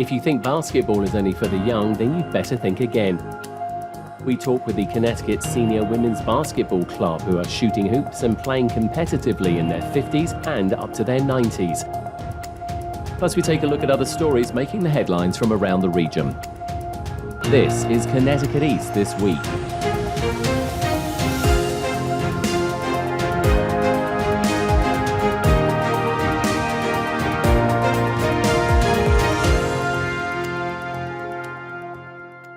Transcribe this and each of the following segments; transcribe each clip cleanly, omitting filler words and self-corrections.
If you think basketball is only for the young, then you'd better think again. We talk with the Connecticut Senior Women's Basketball Club, who are shooting hoops and playing competitively in their 50s and up to their 90s. Plus, we take a look at other stories making the headlines from around the region. This is Connecticut East This Week.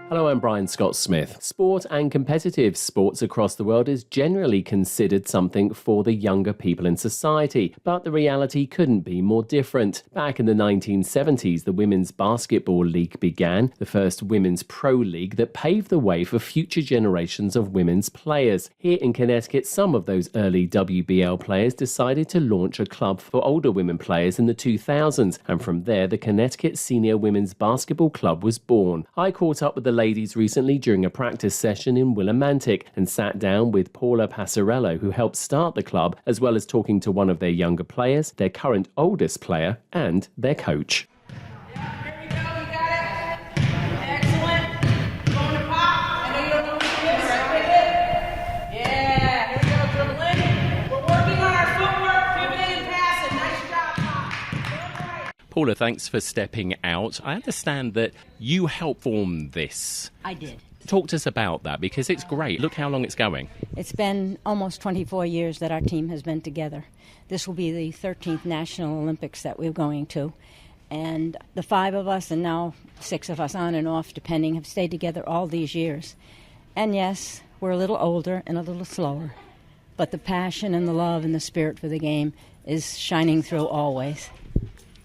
Hello, I'm Brian Scott Smith. Sport and competitive sports across the world is generally considered something for the younger people in society, but the reality couldn't be more different. Back in the 1970s, the Women's Basketball League began, the first women's pro league that paved the way for future generations of women's players. Here in Connecticut, some of those early WBL players decided to launch a club for older women players in the 2000s, and from there, the Connecticut Senior Women's Basketball Club was born. I caught up with the ladies recently during a practice session in Willimantic and sat down with Paula Passarello, who helped start the club, as well as talking to one of their younger players, their current oldest player, and their coach. Paula, thanks for stepping out. I understand that you helped form this. I did. Talk to us about that, because it's great. Look how long it's going. It's been almost 24 years that our team has been together. This will be the 13th National Olympics that we're going to. And the 5 of us, and now 6 of us on and off, depending, have stayed together all these years. And yes, we're a little older and a little slower. But the passion and the love and the spirit for the game is shining through always.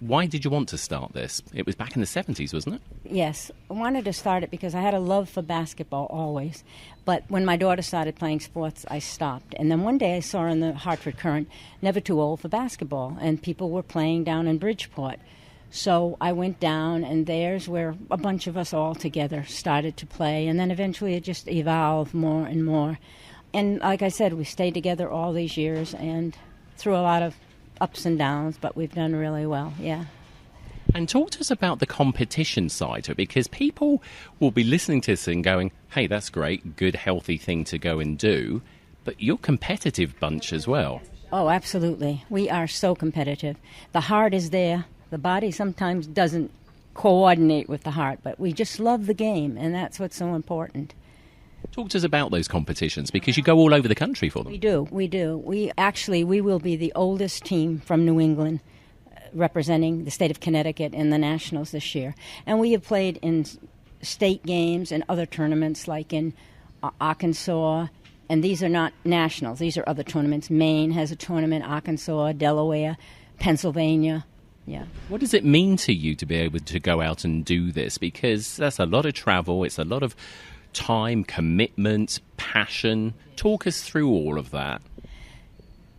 Why did you want to start this? It was back in the 70s, wasn't it? Yes. I wanted to start it because I had a love for basketball always. But when my daughter started playing sports, I stopped. And then one day I saw in the Hartford Courant, never too old for basketball, and people were playing down in Bridgeport. So I went down, and there's where a bunch of us all together started to play. And then eventually it just evolved more and more. And like I said, we stayed together all these years and through a lot of ups and downs, but we've done really well, yeah. And talk to us about the competition side of it, because people will be listening to this and going, hey, that's great, good, healthy thing to go and do, but you're a competitive bunch as well. Oh, absolutely. We are so competitive. The heart is there. The body sometimes doesn't coordinate with the heart, but we just love the game, and that's what's so important. Talk to us about those competitions, because you go all over the country for them. We do. We will be the oldest team from New England representing the state of Connecticut in the Nationals this year. And we have played in state games and other tournaments like in Arkansas, and these are not nationals. These are other tournaments. Maine has a tournament, Arkansas, Delaware, Pennsylvania. Yeah. What does it mean to you to be able to go out and do this? Because that's a lot of travel, it's a lot of time, commitment, passion. Talk us through all of that.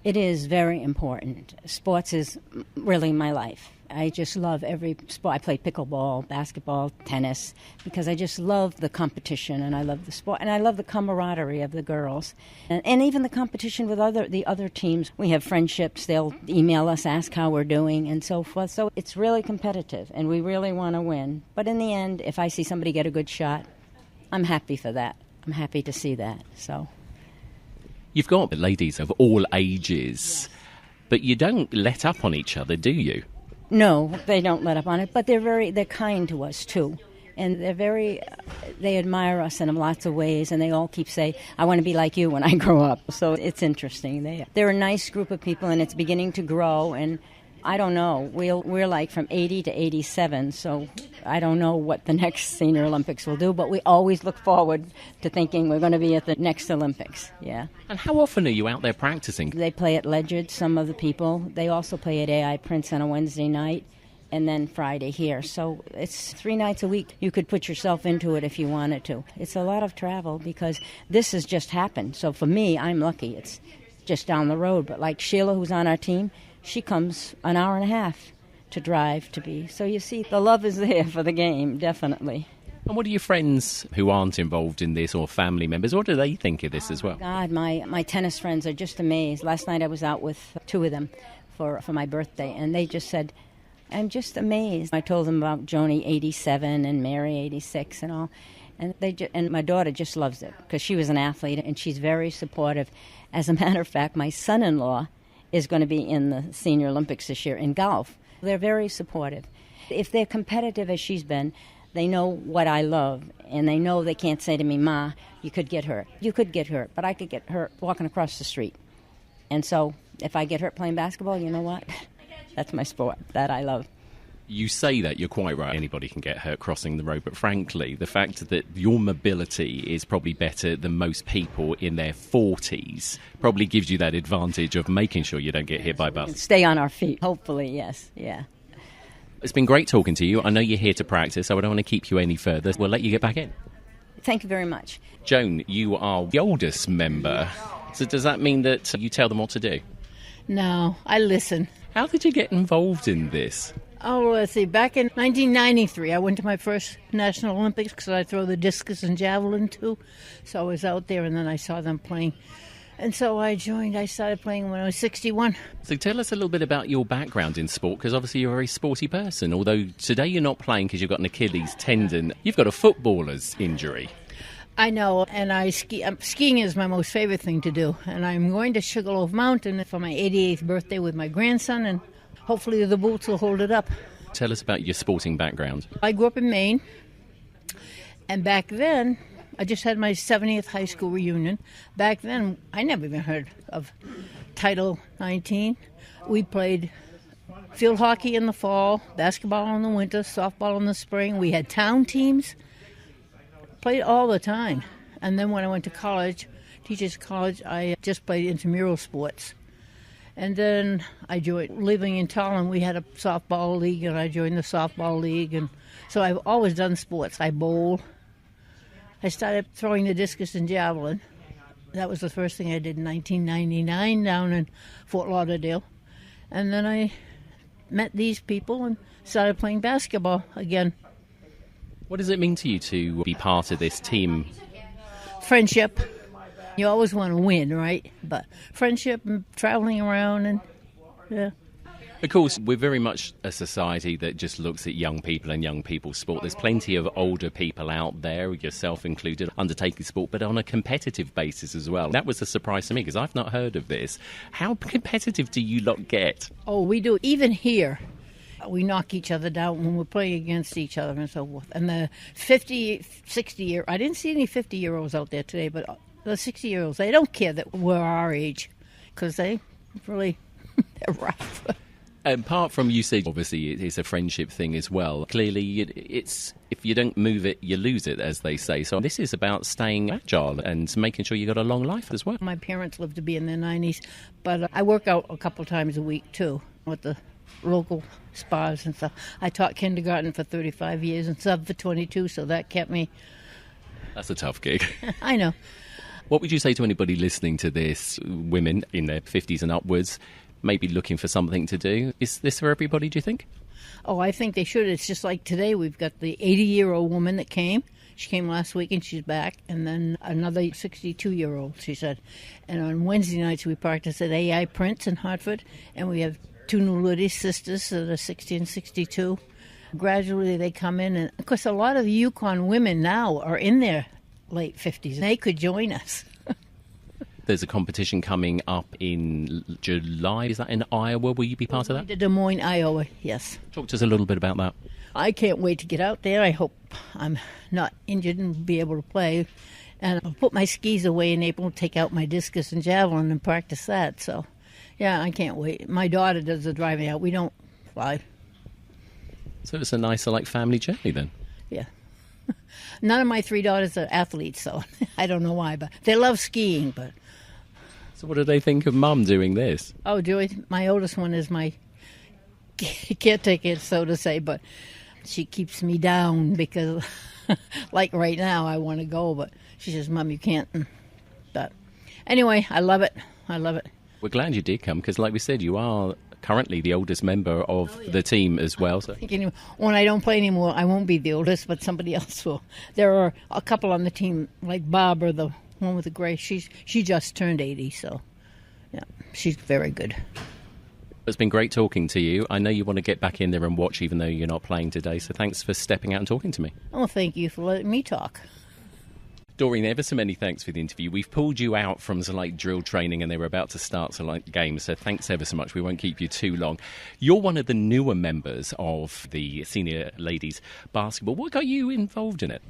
It is very important. Sports is really my life. I just love every sport. I play pickleball, basketball, tennis, because I just love the competition, and I love the sport, and I love the camaraderie of the girls, and even the competition with the other teams. We have friendships. They'll email us, ask how we're doing, and so forth. So it's really competitive, and we really want to win. But in the end, if I see somebody get a good shot, I'm happy for that. I'm happy to see that. So, you've got ladies of all ages, yes, but you don't let up on each other, do you? No, they don't let up on it, but they're kind to us too, and they admire us in lots of ways, and they all keep saying, "I want to be like you when I grow up." So it's interesting. They're a nice group of people, and it's beginning to grow. And I don't know. We're like from 80 to 87, so I don't know what the next Senior Olympics will do, but we always look forward to thinking we're going to be at the next Olympics, yeah. And how often are you out there practicing? They play at Ledyard, some of the people. They also play at AI Prince on a Wednesday night, and then Friday here. So it's 3 nights a week. You could put yourself into it if you wanted to. It's a lot of travel because this has just happened. So for me, I'm lucky. It's just down the road. But like Sheila, who's on our team, she comes an hour and a half to drive to be. So you see, the love is there for the game, definitely. And what do your friends who aren't involved in this, or family members, what do they think of this as well? God, my tennis friends are just amazed. Last night I was out with 2 of them for my birthday, and they just said, I'm just amazed. I told them about Joni 87 and Mary 86 and all. And and my daughter just loves it because she was an athlete and she's very supportive. As a matter of fact, my son-in-law is going to be in the Senior Olympics this year in golf. They're very supportive. If they're competitive as she's been, they know what I love, and they know they can't say to me, Ma, you could get hurt. You could get hurt, but I could get hurt walking across the street. And so if I get hurt playing basketball, you know what? That's my sport that I love. You say that, you're quite right. Anybody can get hurt crossing the road. But frankly, the fact that your mobility is probably better than most people in their 40s probably gives you that advantage of making sure you don't get hit by a bus. Stay on our feet, hopefully, yes, yeah. It's been great talking to you. I know you're here to practice, so I don't want to keep you any further. We'll let you get back in. Thank you very much. Joan, you are the oldest member. So does that mean that you tell them what to do? No, I listen. How did you get involved in this? Oh, let's see. Back in 1993, I went to my first National Olympics because I throw the discus and javelin too. So I was out there, and then I saw them playing. And so I joined. I started playing when I was 61. So tell us a little bit about your background in sport, because obviously you're a very sporty person. Although today you're not playing because you've got an Achilles tendon. You've got a footballer's injury. I know, and I ski. Skiing is my most favorite thing to do. And I'm going to Sugarloaf Mountain for my 88th birthday with my grandson, and hopefully the boots will hold it up. Tell us about your sporting background. I grew up in Maine, and back then, I just had my 70th high school reunion. Back then, I never even heard of Title 19. We played field hockey in the fall, basketball in the winter, softball in the spring. We had town teams, played all the time. And then when I went to college, teachers college, I just played intramural sports. And then I joined, living in Tallinn, we had a softball league, and I joined the softball league. And so I've always done sports. I bowl. I started throwing the discus and javelin. That was the first thing I did in 1999 down in Fort Lauderdale. And then I met these people and started playing basketball again. What does it mean to you to be part of this team? Friendship. You always want to win, right? But friendship and traveling around and, yeah. Of course, we're very much a society that just looks at young people and young people's sport. There's plenty of older people out there, yourself included, undertaking sport, but on a competitive basis as well. That was a surprise to me because I've not heard of this. How competitive do you lot get? Oh, we do. Even here, we knock each other down when we're playing against each other and so forth. And the 50, 60-year, I didn't see any 50-year-olds out there today, but the 60-year-olds, they don't care that we're our age because they really, they're rough. Apart from, you said, obviously, it's a friendship thing as well. Clearly, it's if you don't move it, you lose it, as they say. So this is about staying agile and making sure you got a long life as well. My parents lived to be in their 90s, but I work out a couple times a week, too, with the local spas and stuff. I taught kindergarten for 35 years and sub for 22, so that kept me. That's a tough gig. I know. What would you say to anybody listening to this, women in their 50s and upwards, maybe looking for something to do? Is this for everybody, do you think? Oh, I think they should. It's just like today we've got the 80-year-old woman that came. She came last week and she's back. And then another 62-year-old, she said. And on Wednesday nights we practice at AI Prince in Hartford. And we have two new Liddy sisters that are 60 and 62. Gradually they come in. And, of course, a lot of the Yukon women now are in their late 50s. They could join us. There's a competition coming up in July. Is that in Iowa? Will you be part of that? Des Moines, Iowa, yes. Talk to us a little bit about that. I can't wait to get out there. I hope I'm not injured and be able to play. And I'll put my skis away in April, take out my discus and javelin and practice that. So, yeah, I can't wait. My daughter does the driving out. We don't fly. So it's a nice, family journey then. Yeah. None of my three daughters are athletes, so I don't know why, but they love skiing, but... So what do they think of Mum doing this? Oh, Joey, my oldest one is my caretaker, so to say, but she keeps me down because, like right now, I want to go, but she says, Mum, you can't. But anyway, I love it. I love it. We're glad you did come because, like we said, you are currently the oldest member of the team as well. So when I don't play anymore, I won't be the oldest, but somebody else will. There are a couple on the team, like Barbara, the one with the gray. She just turned 80, so yeah, she's very good. It's been great talking to you. I know you want to get back in there and watch even though you're not playing today, so thanks for stepping out and talking to me. Oh, thank you for letting me talk. Doreen, ever so many thanks for the interview. We've pulled you out from drill training and they were about to start games, so thanks ever so much. We won't keep you too long. You're one of the newer members of the senior ladies basketball. What got you involved in it?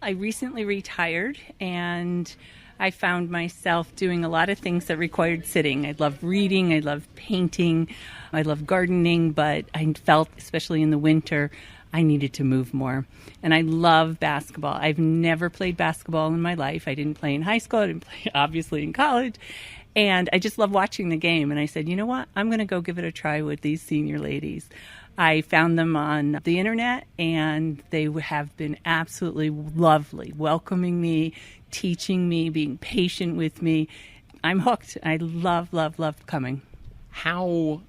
I recently retired and I found myself doing a lot of things that required sitting. I love reading, I love painting, I love gardening, but I felt, especially in the winter, I needed to move more. And I love basketball. I've never played basketball in my life. I didn't play in high school. I didn't play, obviously, in college. And I just love watching the game. And I said, you know what? I'm going to go give it a try with these senior ladies. I found them on the internet, and they have been absolutely lovely, welcoming me, teaching me, being patient with me. I'm hooked. I love, love, love coming. How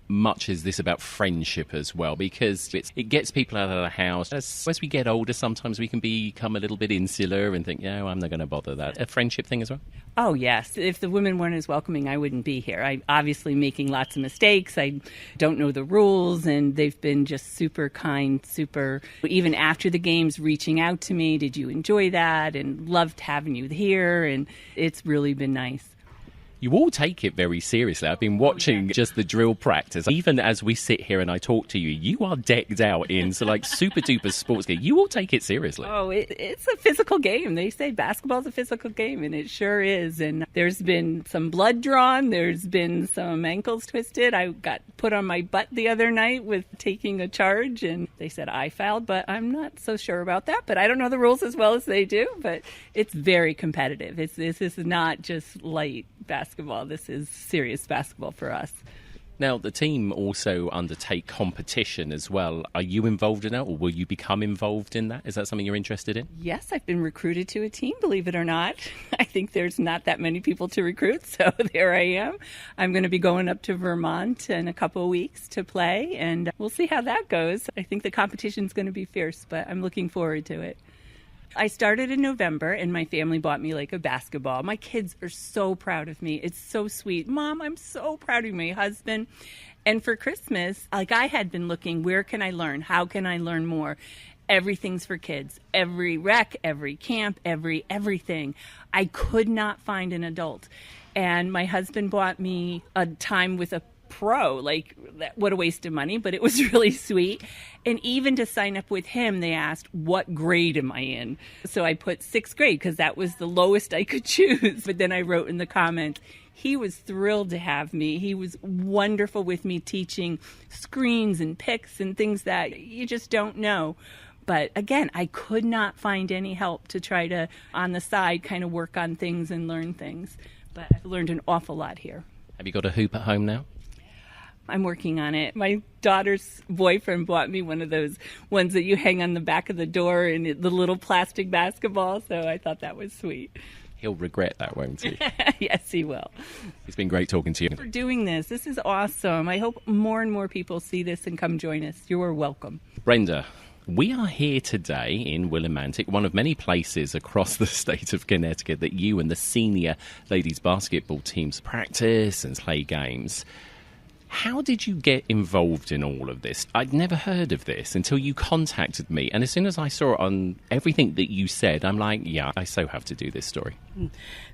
much is this about friendship as well? Because it gets people out of the house. As we get older, sometimes we can become a little bit insular and think, I'm not going to bother that. A friendship thing as well? Oh, yes. If the women weren't as welcoming, I wouldn't be here. I'm obviously making lots of mistakes. I don't know the rules, and they've been just super kind, even after the games, reaching out to me. Did you enjoy that? And loved having you here, and it's really been nice. You all take it very seriously. I've been watching just the drill practice. Even as we sit here and I talk to you, you are decked out in super duper sports gear. You all take it seriously. Oh, it's a physical game. They say basketball's a physical game, and it sure is. And there's been some blood drawn. There's been some ankles twisted. I got put on my butt the other night with taking a charge, and they said I fouled, but I'm not so sure about that. But I don't know the rules as well as they do, but it's very competitive. This is not just light basketball. This is serious basketball for us. Now, the team also undertake competition as well. Are you involved in that, or will you become involved in that? Is that something you're interested in? Yes, I've been recruited to a team, believe it or not. I think there's not that many people to recruit, so there I am. I'm going to be going up to Vermont in a couple of weeks to play, and we'll see how that goes. I think the competition's going to be fierce, but I'm looking forward to it. I started in November, and my family bought me a basketball. My kids are so proud of me. It's so sweet. Mom, I'm so proud of my husband. And for Christmas, I had been looking, where can I learn? How can I learn more? Everything's for kids. Every rec, every camp, everything. I could not find an adult. And my husband bought me a time with a pro. What a waste of money, but it was really sweet. And even to sign up with him, they asked, what grade am I in? So I put 6th grade because that was the lowest I could choose. But then I wrote in the comments, he was thrilled to have me. He was wonderful with me, teaching screens and picks and things that you just don't know. But again, I could not find any help to try to, on the side, kind of work on things and learn things. But I've learned an awful lot here. Have you got a hoop at home now? I'm working on it. My daughter's boyfriend bought me one of those ones that you hang on the back of the door, and the little plastic basketball, so I thought that was sweet. He'll regret that, won't he? Yes, he will. It's been great talking to you. For doing this. This is awesome. I hope more and more people see this and come join us. You are welcome. Brenda, we are here today in Willimantic, one of many places across the state of Connecticut that you and the senior ladies basketball teams practice and play games. How did you get involved in all of this? I'd never heard of this until you contacted me. And as soon as I saw it on everything that you said, I'm like, yeah, I so have to do this story.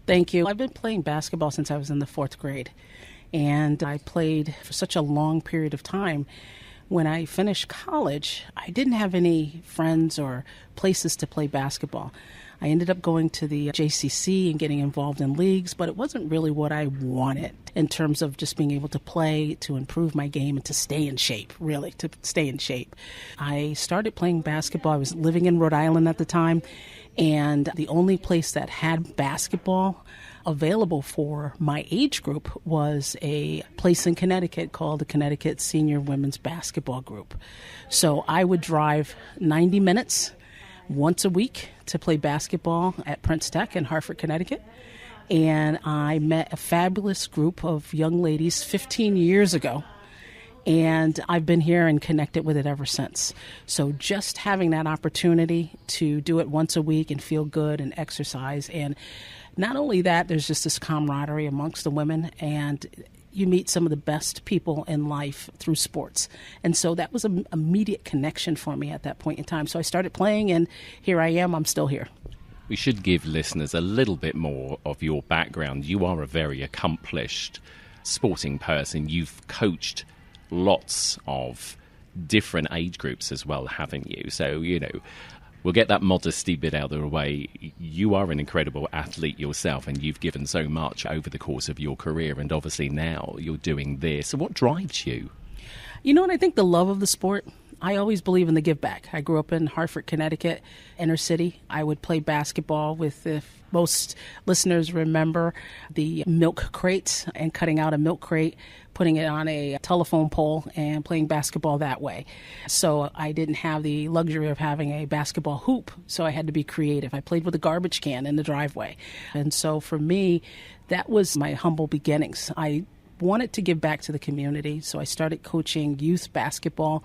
Thank you. I've been playing basketball since I was in the 4th grade. And I played for such a long period of time. When I finished college, I didn't have any friends or places to play basketball. I ended up going to the JCC and getting involved in leagues, but it wasn't really what I wanted in terms of just being able to play, to improve my game, and to stay in shape, really, to stay in shape. I started playing basketball. I was living in Rhode Island at the time, and the only place that had basketball available for my age group was a place in Connecticut called the Connecticut Senior Women's Basketball Group. So I would drive 90 minutes once a week to play basketball at Prince Tech in Hartford, Connecticut. And I met a fabulous group of young ladies 15 years ago. And I've been here and connected with it ever since. So just having that opportunity to do it once a week and feel good and exercise. And not only that, there's just this camaraderie amongst the women. And you meet some of the best people in life through sports. And so that was an immediate connection for me at that point in time. So I started playing, and here I am. I'm still here. We should give listeners a little bit more of your background. You are a very accomplished sporting person. You've coached lots of different age groups as well, haven't you? So, we'll get that modesty bit out of the way. You are an incredible athlete yourself, and you've given so much over the course of your career, and obviously now you're doing this. So what drives you? You know what? I think the love of the sport. I always believe in the give back. I grew up in Hartford, Connecticut, inner city. I would play basketball with, if most listeners remember, the milk crates and cutting out a milk crate, putting it on a telephone pole and playing basketball that way. So I didn't have the luxury of having a basketball hoop, so I had to be creative. I played with a garbage can in the driveway. And so for me, that was my humble beginnings. I wanted to give back to the community, so I started coaching youth basketball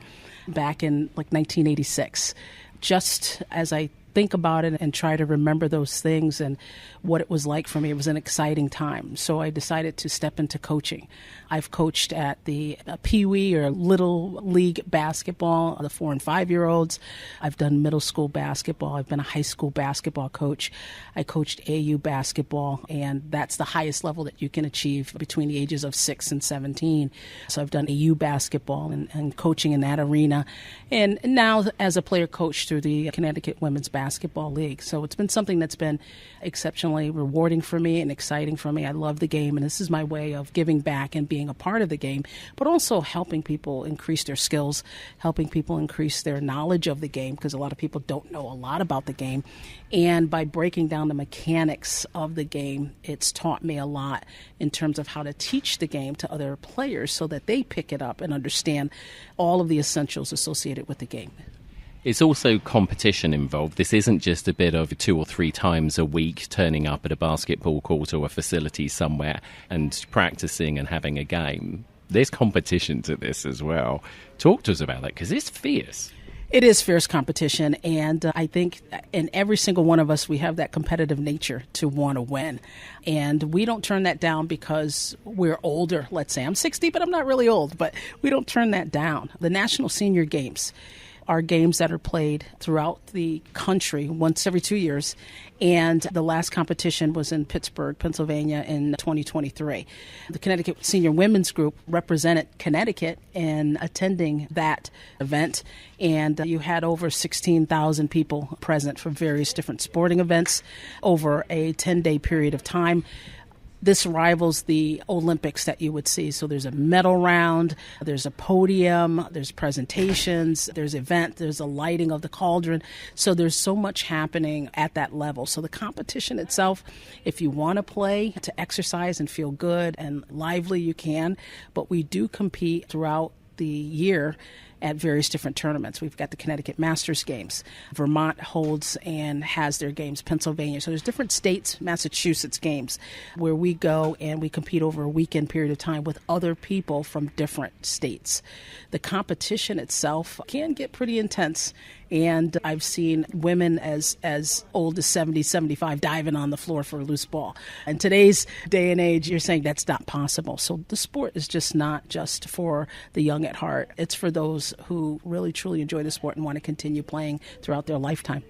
back in 1986. Just as I think about it and try to remember those things and what it was like for me, it was an exciting time. So I decided to step into coaching. I've coached at the Pee-wee or Little League basketball, the 4 and 5-year-olds. I've done middle school basketball. I've been a high school basketball coach. I coached AU basketball, and that's the highest level that you can achieve between the ages of 6 and 17. So I've done AU basketball and coaching in that arena. And now as a player coach through the Connecticut Women's Basketball League. So it's been something that's been exceptionally rewarding for me and exciting for me. I love the game, and this is my way of giving back and being a part of the game, but also helping people increase their skills, helping people increase their knowledge of the game, because a lot of people don't know a lot about the game. And by breaking down the mechanics of the game, it's taught me a lot in terms of how to teach the game to other players so that they pick it up and understand all of the essentials associated with the game. It's also competition involved. This isn't just a bit of 2 or 3 times a week turning up at a basketball court or a facility somewhere and practicing and having a game. There's competition to this as well. Talk to us about that, because it's fierce. It is fierce competition, and I think in every single one of us, we have that competitive nature to want to win. And we don't turn that down because we're older. Let's say I'm 60, but I'm not really old, but we don't turn that down. The National Senior Games are games that are played throughout the country once every 2 years. And the last competition was in Pittsburgh, Pennsylvania in 2023. The Connecticut Senior Women's Group represented Connecticut in attending that event. And you had over 16,000 people present for various different sporting events over a 10-day period of time. This rivals the Olympics that you would see. So there's a medal round, there's a podium, there's presentations, there's event, there's a lighting of the cauldron. So there's so much happening at that level. So the competition itself, if you want to play, to exercise and feel good and lively, you can. But we do compete throughout the year at various different tournaments. We've got the Connecticut Masters Games. Vermont holds and has their games. Pennsylvania. So there's different states, Massachusetts games, where we go and we compete over a weekend period of time with other people from different states. The competition itself can get pretty intense. And I've seen women as old as 70, 75 diving on the floor for a loose ball. In today's day and age, you're saying that's not possible. So the sport is just not just for the young at heart. It's for those who really, truly enjoy the sport and want to continue playing throughout their lifetime.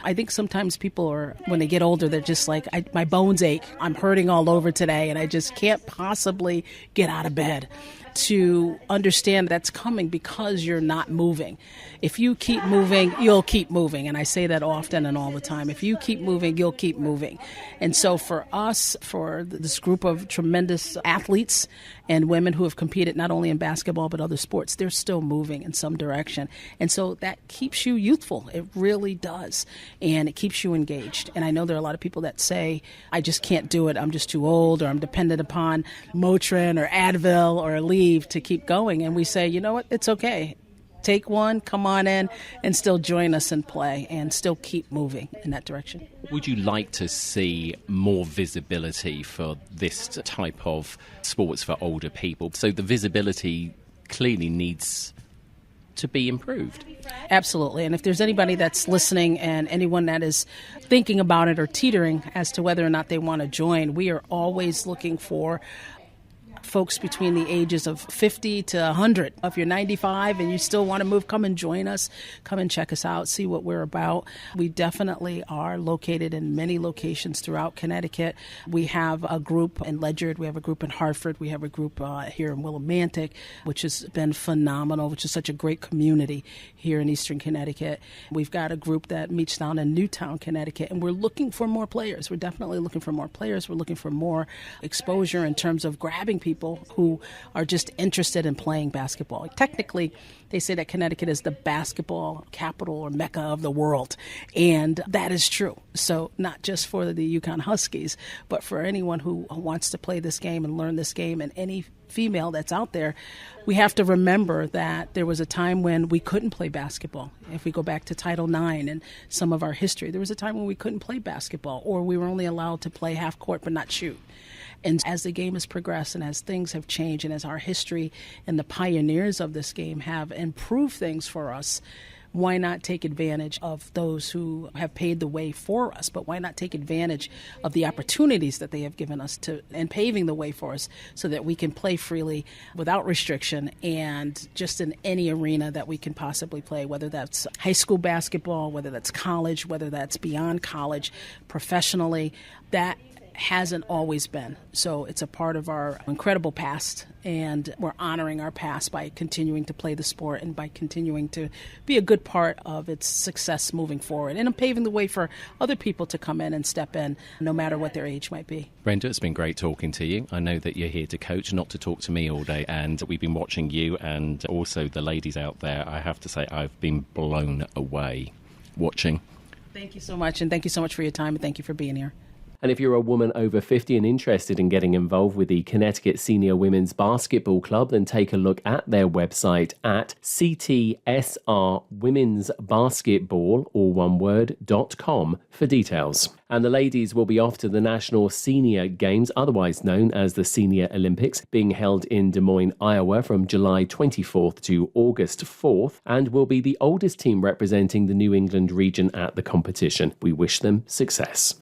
I think sometimes people are, when they get older, they're just like, my bones ache. I'm hurting all over today, and I just can't possibly get out of bed. To understand that's coming because you're not moving. If you keep moving, you'll keep moving. And I say that often and all the time. If you keep moving, you'll keep moving. And so for us, for this group of tremendous athletes and women who have competed not only in basketball but other sports, they're still moving in some direction. And so that keeps you youthful. It really does. And it keeps you engaged. And I know there are a lot of people that say, I just can't do it. I'm just too old, or I'm dependent upon Motrin or Advil or Aleve to keep going. And we say, you know what? It's okay. Take one, come on in, and still join us and play and still keep moving in that direction. Would you like to see more visibility for this type of sports for older people? So the visibility clearly needs to be improved. Absolutely. And if there's anybody that's listening and anyone that is thinking about it or teetering as to whether or not they want to join, we are always looking for folks between the ages of 50 to 100. If you're 95 and you still want to move, come and join us. Come and check us out, see what we're about. We definitely are located in many locations throughout Connecticut. We have a group in Ledyard. We have a group in Hartford. We have a group here in Willimantic, which has been phenomenal, which is such a great community here in Eastern Connecticut. We've got a group that meets down in Newtown, Connecticut, and we're looking for more players. We're definitely looking for more players. We're looking for more exposure in terms of grabbing people who are just interested in playing basketball. Technically, they say that Connecticut is the basketball capital or mecca of the world, and that is true. So not just for the Yukon Huskies, but for anyone who wants to play this game and learn this game, and any female that's out there, we have to remember that there was a time when we couldn't play basketball. If we go back to Title IX and some of our history, there was a time when we couldn't play basketball, or we were only allowed to play half court but not shoot. And as the game has progressed and as things have changed and as our history and the pioneers of this game have improved things for us, why not take advantage of those who have paved the way for us? But why not take advantage of the opportunities that they have given us and paving the way for us so that we can play freely without restriction and just in any arena that we can possibly play, whether that's high school basketball, whether that's college, whether that's beyond college, professionally. That hasn't always been. So it's a part of our incredible past, and we're honoring our past by continuing to play the sport and by continuing to be a good part of its success moving forward, and paving the way for other people to come in and step in, no matter what their age might be. Brenda, it's been great talking to you. I know that you're here to coach, not to talk to me all day, and we've been watching you and also the ladies out there. I have to say I've been blown away watching. Thank you so much, and thank you so much for your time, and thank you for being here. And if you're a woman over 50 and interested in getting involved with the Connecticut Senior Women's Basketball Club, then take a look at their website at ctsrwomensbasketball, all one word, .com for details. And the ladies will be off to the National Senior Games, otherwise known as the Senior Olympics, being held in Des Moines, Iowa from July 24th to August 4th, and will be the oldest team representing the New England region at the competition. We wish them success.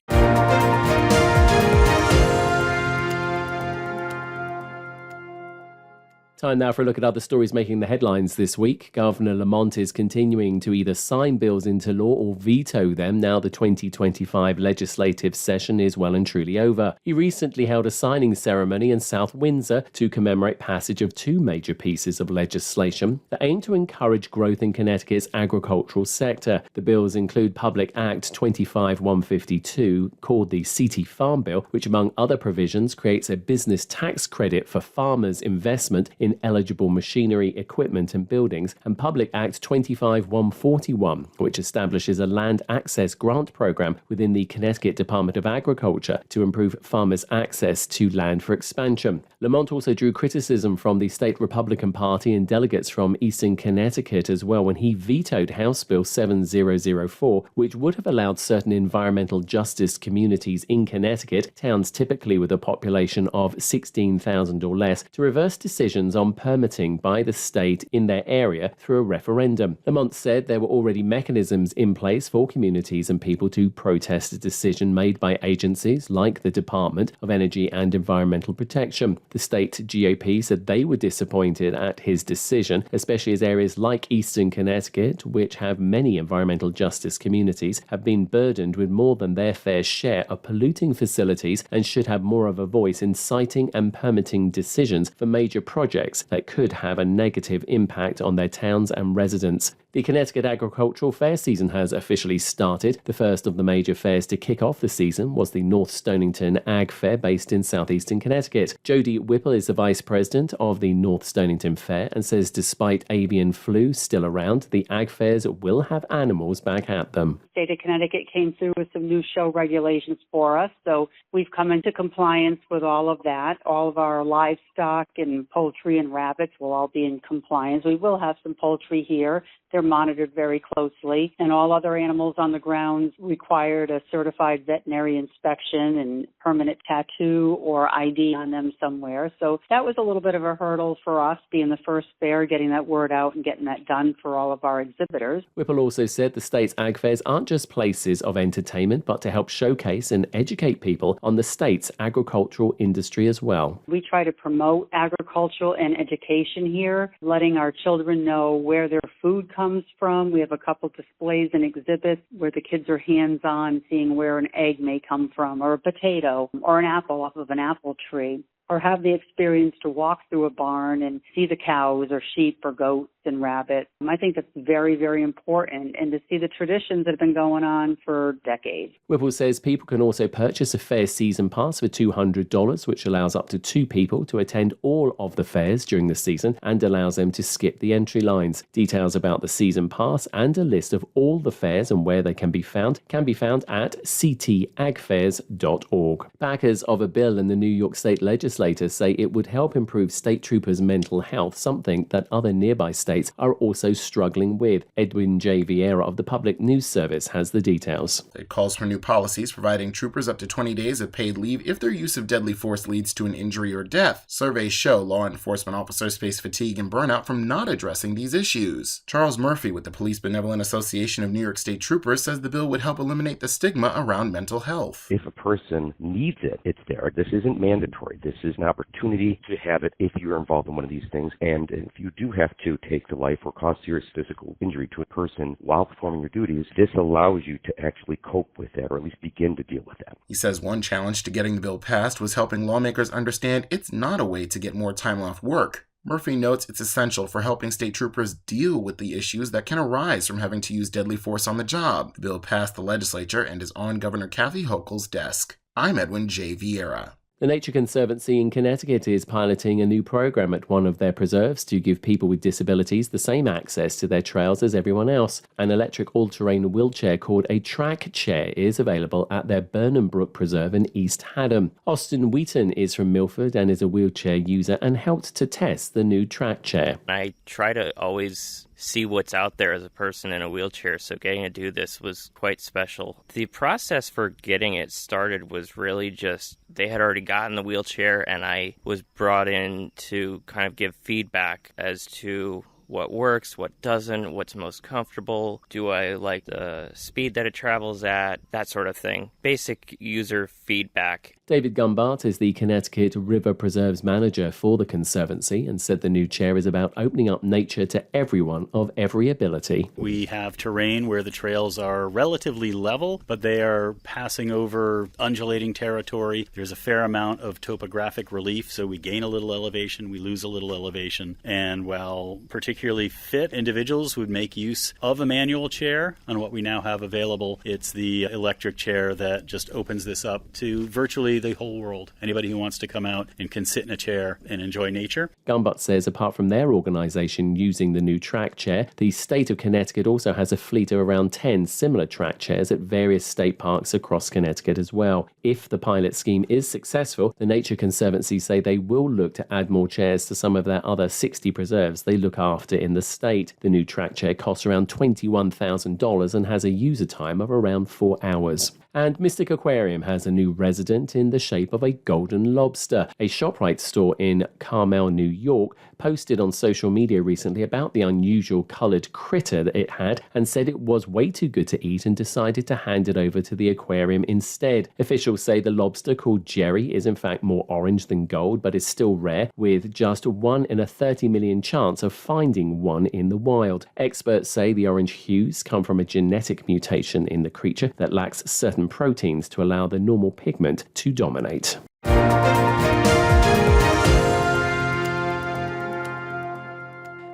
Time now for a look at other stories making the headlines this week. Governor Lamont is continuing to either sign bills into law or veto them now the 2025 legislative session is well and truly over. He recently held a signing ceremony in South Windsor to commemorate passage of two major pieces of legislation that aim to encourage growth in Connecticut's agricultural sector. The bills include Public Act 25152, called the CT Farm Bill, which among other provisions creates a business tax credit for farmers' investment in eligible machinery, equipment and buildings, and Public Act 25141, which establishes a land access grant program within the Connecticut Department of Agriculture to improve farmers' access to land for expansion. Lamont also drew criticism from the state Republican Party and delegates from Eastern Connecticut as well when he vetoed House Bill 7004, which would have allowed certain environmental justice communities in Connecticut, towns typically with a population of 16,000 or less, to reverse decisions on permitting by the state in their area through a referendum. Lamont said there were already mechanisms in place for communities and people to protest a decision made by agencies like the Department of Energy and Environmental Protection. The state GOP said they were disappointed at his decision, especially as areas like Eastern Connecticut, which have many environmental justice communities, have been burdened with more than their fair share of polluting facilities and should have more of a voice in citing and permitting decisions for major projects that could have a negative impact on their towns and residents. The Connecticut Agricultural Fair season has officially started. The first of the major fairs to kick off the season was the North Stonington Ag Fair based in southeastern Connecticut. Jody Whipple is the vice president of the North Stonington Fair and says despite avian flu still around, the ag fairs will have animals back at them. The state of Connecticut came through with some new show regulations for us, so we've come into compliance with all of that. All of our livestock and poultry and rabbits will all be in compliance. We will have some poultry here. They're monitored very closely, and all other animals on the grounds required a certified veterinary inspection and permanent tattoo or ID on them somewhere. So that was a little bit of a hurdle for us, being the first fair, getting that word out and getting that done for all of our exhibitors. Whipple also said the state's ag fairs aren't just places of entertainment, but to help showcase and educate people on the state's agricultural industry as well. We try to promote agricultural and education here, letting our children know where their food comes from. We have a couple displays and exhibits where the kids are hands-on, seeing where an egg may come from, or a potato, or an apple off of an apple tree, or have the experience to walk through a barn and see the cows or sheep or goats and rabbits. I think that's very, very important, and to see the traditions that have been going on for decades. Whipple says people can also purchase a fair season pass for $200, which allows up to 2 people to attend all of the fairs during the season and allows them to skip the entry lines. Details about the season pass and a list of all the fairs and where they can be found at ctagfairs.org. Backers of a bill in the New York State Legislature say it would help improve state troopers' mental health, something that other nearby states are also struggling with. Edwin J. Vieira of the Public News Service has the details. It calls for new policies providing troopers up to 20 days of paid leave if their use of deadly force leads to an injury or death. Surveys show law enforcement officers face fatigue and burnout from not addressing these issues. Charles Murphy with the Police Benevolent Association of New York State Troopers says the bill would help eliminate the stigma around mental health. If a person needs it, it's there. This isn't mandatory. This is an opportunity to have it if you're involved in one of these things. And if you do have to take the life or cause serious physical injury to a person while performing your duties, this allows you to actually cope with that, or at least begin to deal with that. He says one challenge to getting the bill passed was helping lawmakers understand it's not a way to get more time off work. Murphy notes it's essential for helping state troopers deal with the issues that can arise from having to use deadly force on the job. The bill passed the legislature and is on Governor Kathy Hochul's desk. I'm Edwin J. Vieira. The Nature Conservancy in Connecticut is piloting a new program at one of their preserves to give people with disabilities the same access to their trails as everyone else. An electric all-terrain wheelchair called a track chair is available at their Burnham Brook Preserve in East Haddam. Austin Wheaton is from Milford and is a wheelchair user and helped to test the new track chair. I try to always see what's out there as a person in a wheelchair, so getting to do this was quite special. The process for getting it started was really just, they had already gotten the wheelchair and I was brought in to kind of give feedback as to what works, what doesn't, what's most comfortable, do I like the speed that it travels at, that sort of thing. Basic user feedback. David Gumbart is the Connecticut River Preserves manager for the Conservancy and said the new chair is about opening up nature to everyone of every ability. We have terrain where the trails are relatively level, but they are passing over undulating territory. There's a fair amount of topographic relief, so we gain a little elevation, we lose a little elevation. And while particularly fit individuals would make use of a manual chair, on what we now have available, it's the electric chair that just opens this up to virtually the whole world. Anybody who wants to come out and can sit in a chair and enjoy nature. Gumbart says apart from their organisation using the new track chair, the state of Connecticut also has a fleet of around 10 similar track chairs at various state parks across Connecticut as well. If the pilot scheme is successful, the Nature Conservancy say they will look to add more chairs to some of their other 60 preserves they look after in the state. The new track chair costs around $21,000 and has a user time of around 4 hours. And Mystic Aquarium has a new resident in the shape of a golden lobster. A ShopRite store in Carmel, New York, posted on social media recently about the unusual coloured critter that it had and said it was way too good to eat and decided to hand it over to the aquarium instead. Officials say the lobster, called Jerry, is in fact more orange than gold, but is still rare, with just 1 in a 30 million chance of finding one in the wild. Experts say the orange hues come from a genetic mutation in the creature that lacks certain proteins to allow the normal pigment to dominate.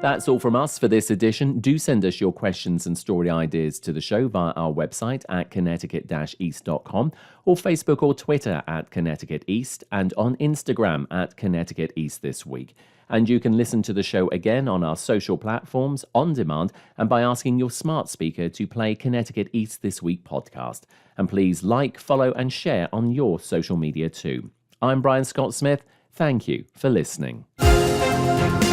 That's all from us for this edition. Do send us your questions and story ideas to the show via our website at connecticut-east.com or Facebook or Twitter at Connecticut East and on Instagram at Connecticut East This Week. And you can listen to the show again on our social platforms, on demand, and by asking your smart speaker to play Connecticut East This Week podcast. And please like, follow, and share on your social media too. I'm Brian Scott Smith. Thank you for listening. Connecticut.